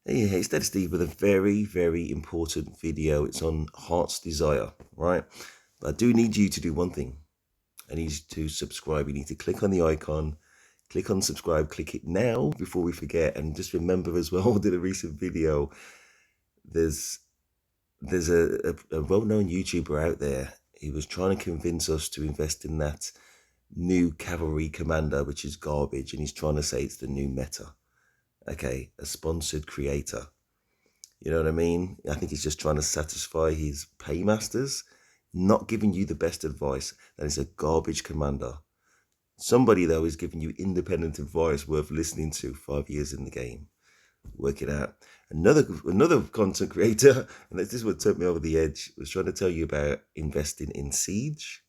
Hey, it's Dead Steve with a very, very important video. It's on Heart's Desire, right? But I do need you to do one thing. I need you to subscribe. You need to click on the icon, click on subscribe, click it now before we forget. And just remember as well, I did a recent video. There's a well-known YouTuber out there. He was trying to convince us to invest in that new cavalry commander, which is garbage. And he's trying to say it's the new meta. Okay, a sponsored creator. You know what I mean? I think he's just trying to satisfy his paymasters, not giving you the best advice. That is a garbage commander. Somebody, though, is giving you independent advice worth listening to 5 years in the game. Work it out. Another content creator, and this is what took me over the edge, was trying to tell you about investing in Siege.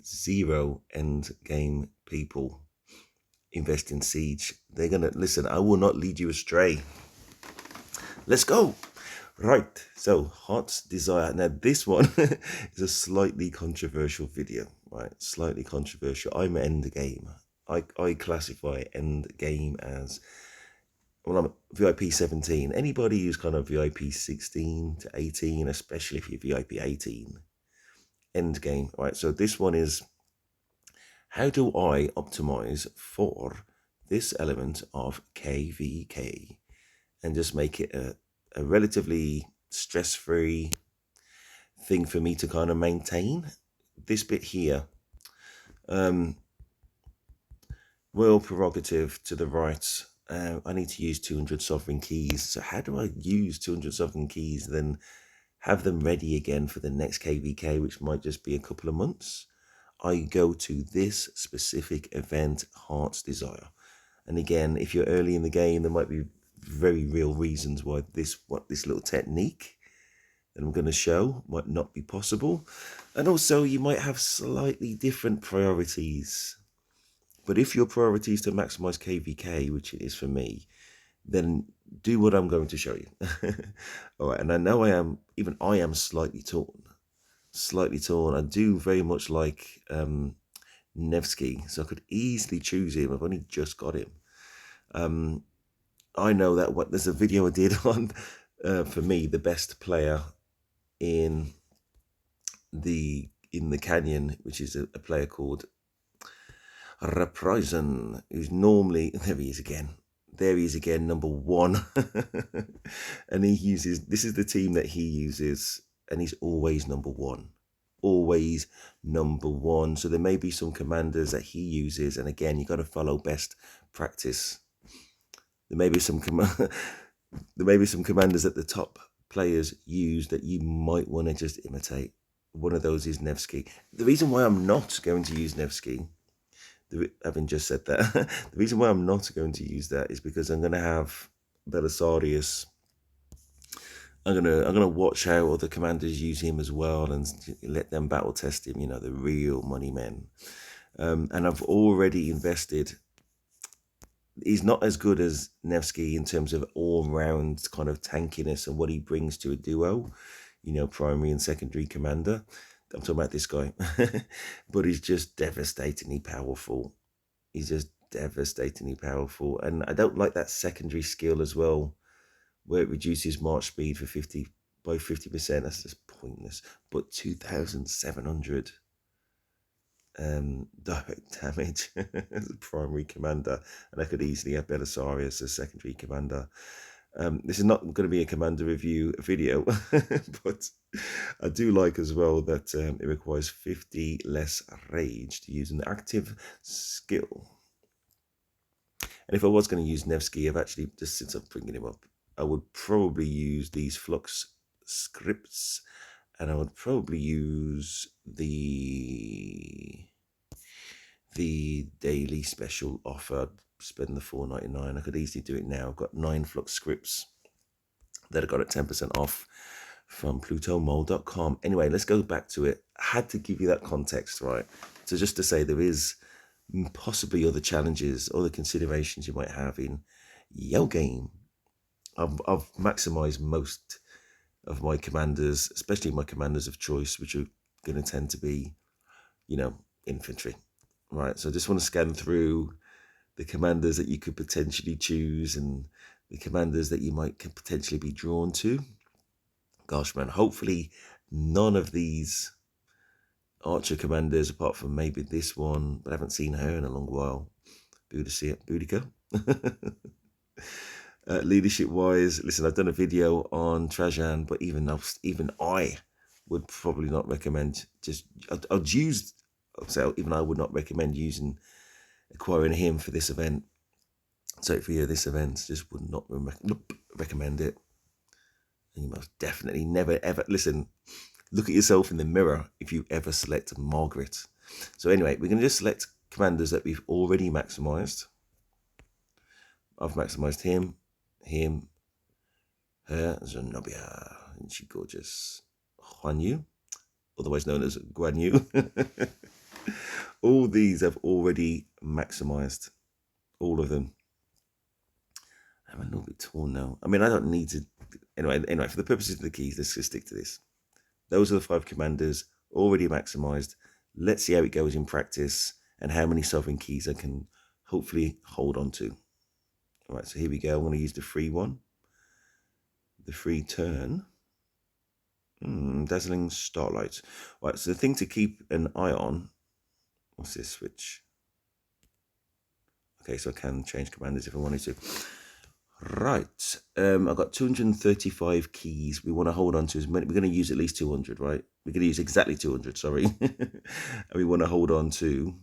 Zero end game people invest in Siege. They're going to, listen, I will not lead you astray. Let's go. Right, so Heart's Desire. Now this one is a slightly controversial video, right? Slightly controversial. I'm end game. I classify end game as, well, I'm VIP 17. Anybody who's kind of VIP 16 to 18, especially if you're VIP 18, end game, right? So this one is, how do I optimize for this element of KVK and just make it a relatively stress-free thing for me to kind of maintain? This bit here, royal prerogative to the right. I need to use 200 sovereign keys. So how do I use 200 sovereign keys, then have them ready again for the next KVK, which might just be a couple of months? I go to this specific event, Heart's Desire. And again, if you're early in the game, there might be very real reasons why this little technique that I'm going to show might not be possible. And also you might have slightly different priorities. But if your priority is to maximize KVK, which it is for me, then do what I'm going to show you. All right, and I know I am slightly torn. I do very much like Nevsky, so I could easily choose him. I've only just got him. I know that there's a video I did on, for me, the best player in the canyon, which is a player called Reprisen, who's normally, there he is again, number one. And this is the team that he uses, and he's always number one. Always number one. So there may be some commanders that he uses, and again, you got to follow best practice. There may be some commanders that the top players use that you might want to just imitate. One of those is Nevsky. The reason why I'm not going to use Nevsky, having just said that, the reason why I'm not going to use that is because I'm going to have Belisarius. I'm gonna watch how other commanders use him as well and let them battle test him. You know, the real money men. And I've already invested. He's not as good as Nevsky in terms of all-round kind of tankiness and what he brings to a duo, you know, primary and secondary commander. I'm talking about this guy. But he's just devastatingly powerful. He's just devastatingly powerful. And I don't like that secondary skill as well, where it reduces march speed for 50%. That's just pointless. But 2,700 direct damage as a primary commander, and I could easily have Belisarius as secondary commander. This is not going to be a commander review video, but I do like as well that it requires 50 less rage to use an active skill. And if I was going to use Nevsky, I've actually, just since I'm bringing him up, I would probably use these flux scripts, and I would probably use the daily special offer. I'd spend the $4.99. I could easily do it now. I've got 9 flux scripts that I got at 10% off from plutomole.com. Anyway, let's go back to it. I had to give you that context, right? So just to say, there is possibly other challenges, other considerations you might have in your game. I've maximized most of my commanders, especially my commanders of choice, which are going to tend to be, you know, infantry, right? So I just want to scan through the commanders that you could potentially choose and the commanders that you might could potentially be drawn to. Gosh, man, hopefully none of these Archer commanders, apart from maybe this one, but I haven't seen her in a long while. Boudica. Leadership wise, listen, I've done a video on Trajan, but even I would probably not recommend I'd use, so even I would not recommend acquiring him for this event. So for this event, just would not recommend it. And you most definitely never ever listen. Look at yourself in the mirror if you ever select Margaret. So anyway, we're going to just select commanders that we've already maximized. I've maximized him, her, Zenobia, and she gorgeous. Huan Yu, otherwise known as Guan Yu. All these I've already maximized. All of them. I'm a little bit torn now. I mean, I don't need to. Anyway, for the purposes of the keys, let's just stick to this. Those are the 5 commanders already maximized. Let's see how it goes in practice and how many sovereign keys I can hopefully hold on to. All right, so here we go. I'm going to use the free one. The free turn. Dazzling Starlight. Right, so the thing to keep an eye on. What's this switch? Okay, so I can change commanders if I wanted to. Right, I've got 235 keys. We want to hold on to as many. We're going to use at least 200, right? We're going to use exactly 200, sorry. And we want to hold on to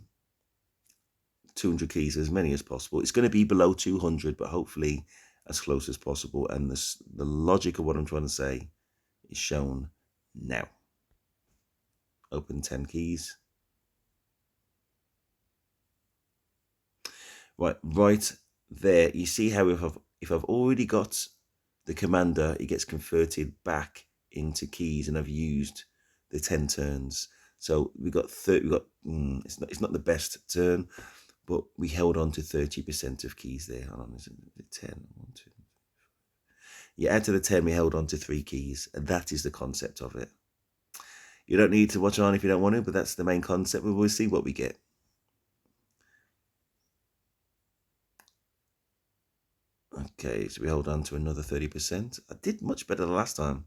200 keys, as many as possible. It's going to be below 200, but hopefully as close as possible. And the logic of what I'm trying to say is shown now. Open 10 keys. Right there. You see how if I've already got the commander, it gets converted back into keys, and I've used the 10 turns. So we got 30. We got it's not the best turn, but we held on to 30% of keys there. Hold on, is it 10? 1, 2. Yeah, add to the 10, we held on to 3 keys, and that is the concept of it. You don't need to watch on if you don't want to, but that's the main concept. We'll see what we get. Okay, so we hold on to another 30%. I did much better the last time.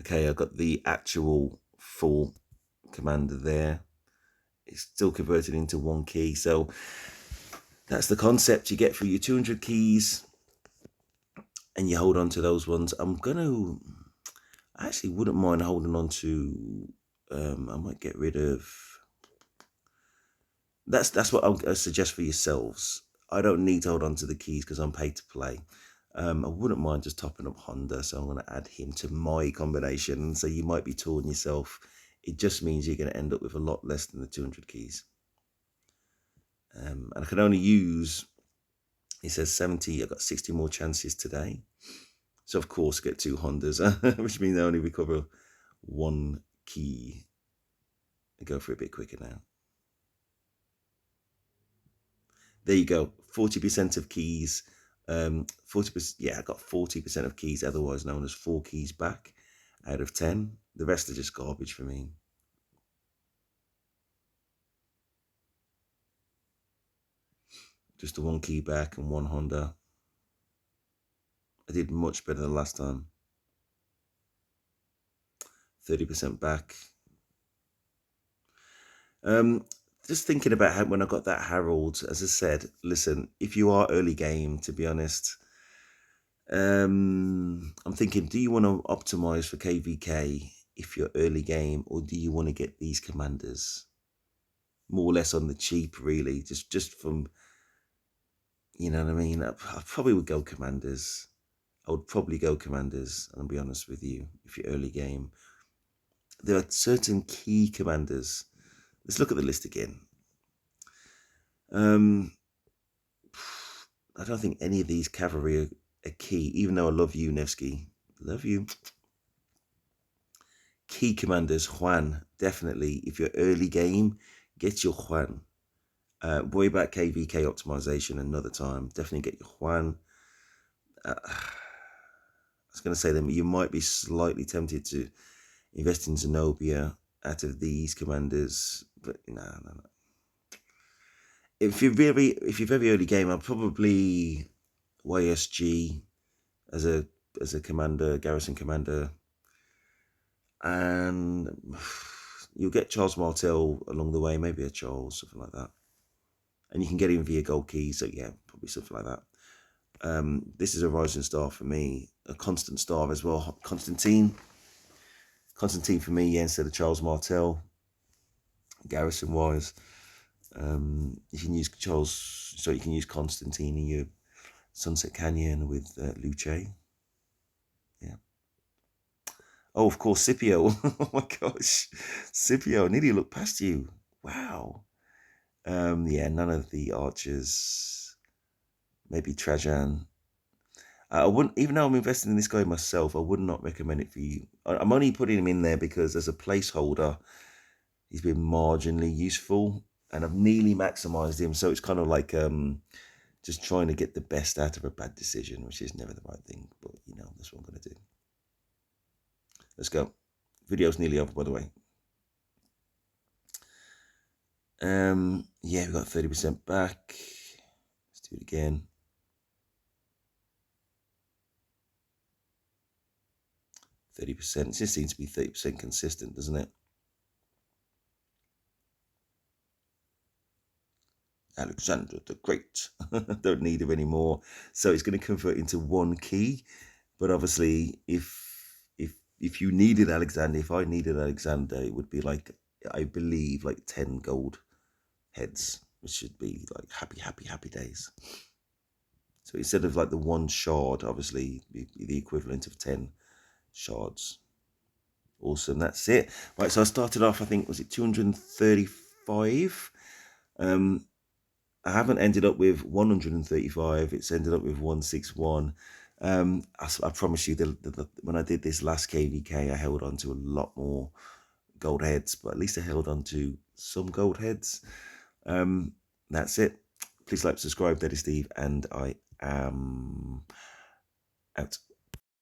Okay, I got the actual full commander there. It's still converted into 1 key. So that's the concept you get for your 200 keys. And you hold on to those ones. I actually wouldn't mind holding on to, I might get rid of, that's what I'll suggest for yourselves. I don't need to hold on to the keys because I'm paid to play. I wouldn't mind just topping up Honda, so I'm going to add him to my combination. So you might be torn yourself. It just means you're going to end up with a lot less than the 200 keys. And I can only use, it says 70, I've got 60 more chances today. So of course get 2 Hondas, which means I only recover 1 key. I go for a bit quicker now. There you go, 40% of keys. 40%, yeah, I got 40% of keys, otherwise known as 4 keys back out of 10. The rest are just garbage for me. Just the 1 key back and 1 Honda. I did much better than last time. 30% back. Just thinking about how when I got that Harold, as I said, listen, if you are early game, to be honest, I'm thinking, do you want to optimize for KVK if you're early game, or do you want to get these commanders more or less on the cheap, really, just from, you know what I mean? I probably would go commanders. I would probably go commanders, I'll be honest with you, if you're early game. There are certain key commanders. Let's look at the list again. I don't think any of these cavalry are key, even though I love you, Nevsky. Love you. Key commanders, Juan, definitely. If you're early game, get your Juan. Worry about KVK optimization another time. Definitely get your Juan. I was going to say that you might be slightly tempted to invest in Zenobia out of these commanders, but no. if you're very early game, I'll probably YSG as a commander, garrison commander, and you'll get Charles Martel along the way, maybe a Charles, something like that. And you can get him via gold keys, so yeah, probably something like that. This is a rising star for me, a constant star as well. Constantine for me, yeah, instead of Charles Martel, garrison wise. You can use Charles, so you can use Constantine in your Sunset Canyon with Luce. Yeah. Oh, of course, Scipio. Oh my gosh, Scipio, nearly looked past you. Wow. Yeah, none of the archers. Maybe Trajan. I wouldn't, even though I'm investing in this guy myself, I would not recommend it for you. I'm only putting him in there because as a placeholder, he's been marginally useful, and I've nearly maximized him. So it's kind of like just trying to get the best out of a bad decision, which is never the right thing. But you know, that's what I'm going to do. Let's go. Video's nearly over, by the way. Yeah, we got 30% back. Let's do it again. 30%. It just seems to be 30% consistent, doesn't it? Alexander the Great. Don't need him anymore. So it's going to convert into one key. But obviously, if you needed Alexander, if I needed Alexander, it would be like, I believe, like 10 gold heads, which should be like happy days. So instead of like the one shard, obviously, the equivalent of 10 shards. Awesome, that's it. Right, so I started off, I think, was it 235? I haven't ended up with 135. It's ended up with 161. I promise you, when I did this last KVK, I held on to a lot more gold heads, but at least I held on to some gold heads. That's it. Please like, subscribe. That is Steve, and I am out.